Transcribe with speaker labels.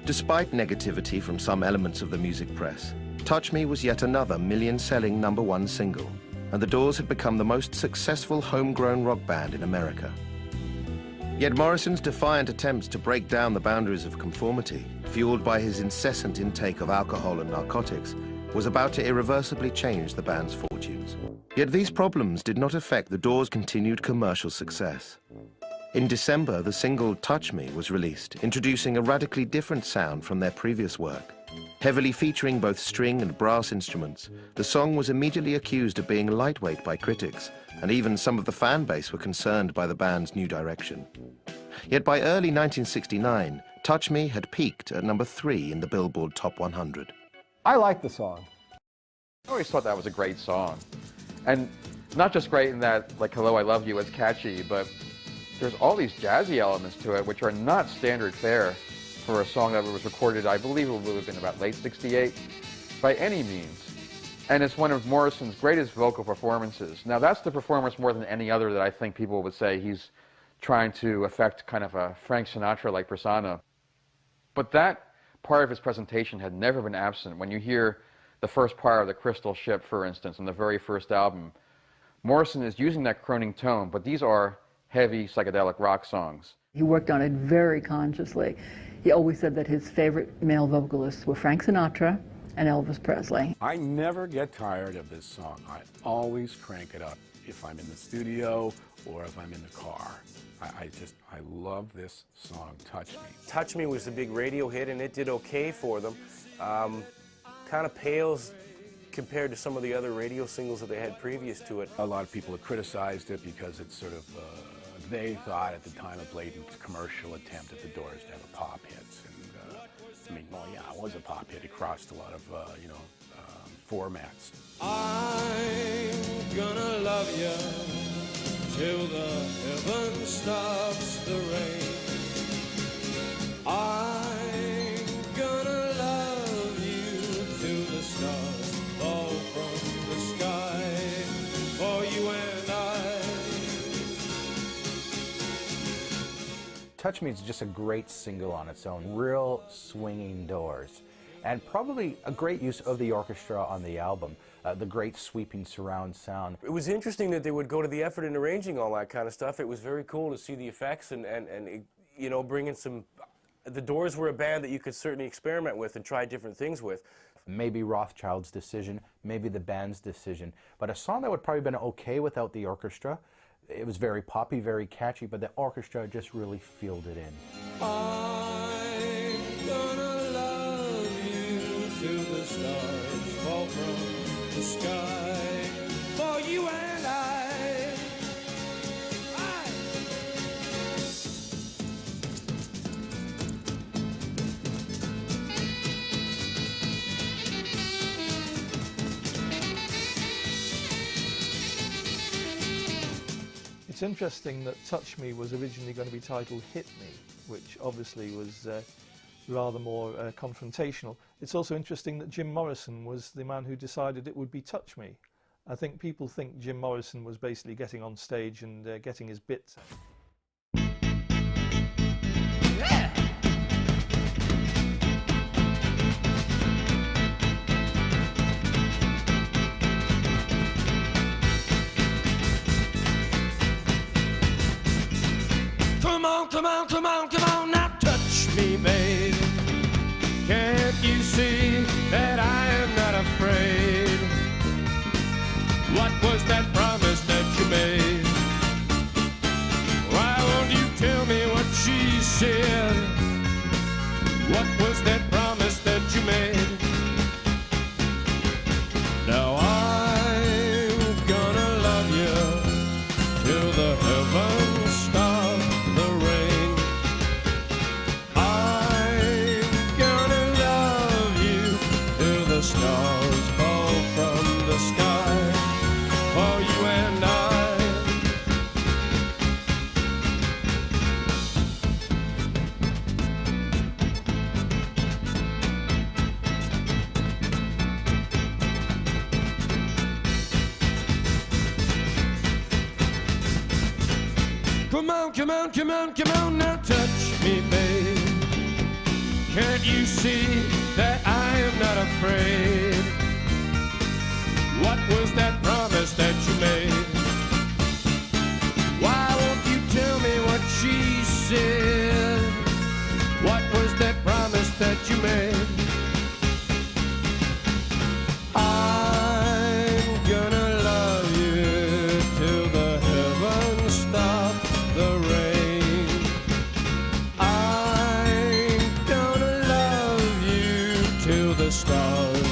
Speaker 1: Despite negativity from some elements of the music press, Touch Me was yet another million-selling #1 single, and the Doors had become the most successful homegrown rock band in America. Yet Morrison's defiant attempts to break down the boundaries of conformity, fueled by his incessant intake of alcohol and narcotics, was about to irreversibly change the band's fortunes. Yet these problems did not affect the Doors' continued commercial success. In December, the single Touch Me was released, introducing a radically different sound from their previous work. Heavily featuring both string and brass instruments, the song was immediately accused of being lightweight by critics, and even some of the fan base were concerned by the band's new direction. Yet by early 1969, Touch Me had peaked at #3 in the Billboard Top 100.
Speaker 2: I like the song.
Speaker 3: I always thought that was a great song. And not just great in that, like, Hello, I Love You is catchy, but there's all these jazzy elements to it, which are not standard fare for a song that was recorded, I believe it would have been about late '68, by any means. And it's one of Morrison's greatest vocal performances. Now, that's the performance more than any other that I think people would say he's trying to affect kind of a Frank Sinatra-like persona. But that part of his presentation had never been absent. When you hear the first part of The Crystal Ship, for instance, on the very first album, Morrison is using that croning tone, but these are heavy psychedelic rock songs.
Speaker 4: He worked on it very consciously. He always said that his favorite male vocalists were Frank Sinatra and Elvis Presley.
Speaker 5: I never get tired of this song. I always crank it up if I'm in the studio or if I'm in the car. I love this song, Touch Me.
Speaker 6: Touch Me was a big radio hit, and it did okay for them. Kind of pales compared to some of the other radio singles that they had previous to it.
Speaker 5: A lot of people have criticized it because it's sort of, they thought at the time, a blatant commercial attempt at the Doors to have a pop hit. And, I mean, well, yeah, it was a pop hit. It crossed a lot of, formats.
Speaker 7: I'm gonna love you till the heaven stops the rain. I'm gonna love you till the stars fall from the sky for you and I.
Speaker 8: Touch Me is just a great single on its own, real swinging Doors. And probably a great use of the orchestra on the album, the great sweeping surround sound.
Speaker 6: It was interesting that they would go to the effort in arranging all that kind of stuff. It was very cool to see the effects and you know, bring in some... The Doors were a band that you could certainly experiment with and try different things with.
Speaker 8: Maybe Rothschild's decision, maybe the band's decision, but a song that would probably have been okay without the orchestra. It was very poppy, very catchy, but the orchestra just really fielded in.
Speaker 7: I'm gonna love you till the stars fall from the sky for you and I.
Speaker 9: It's interesting that Touch Me was originally going to be titled Hit Me, which obviously was rather more confrontational. It's also interesting that Jim Morrison was the man who decided it would be Touch Me. I think people think Jim Morrison was basically getting on stage and getting his bits.
Speaker 7: Come on, come on, come on, come on, now touch me, babe. Can't you see that I am not afraid? What was that promise that you made? Why won't you tell me what she said? What was that promise that you made? Now I'm gonna love you till the heavens stop. Stars fall from the sky for you and I. Come on, come on, come on, come on, now touch me, babe. Can't you see that I am not afraid? What was that promise that you made? Why won't you tell me what she said? What was that promise that you made? I'm gonna love you till the heavens stop the rain. I'm gonna love you till the stars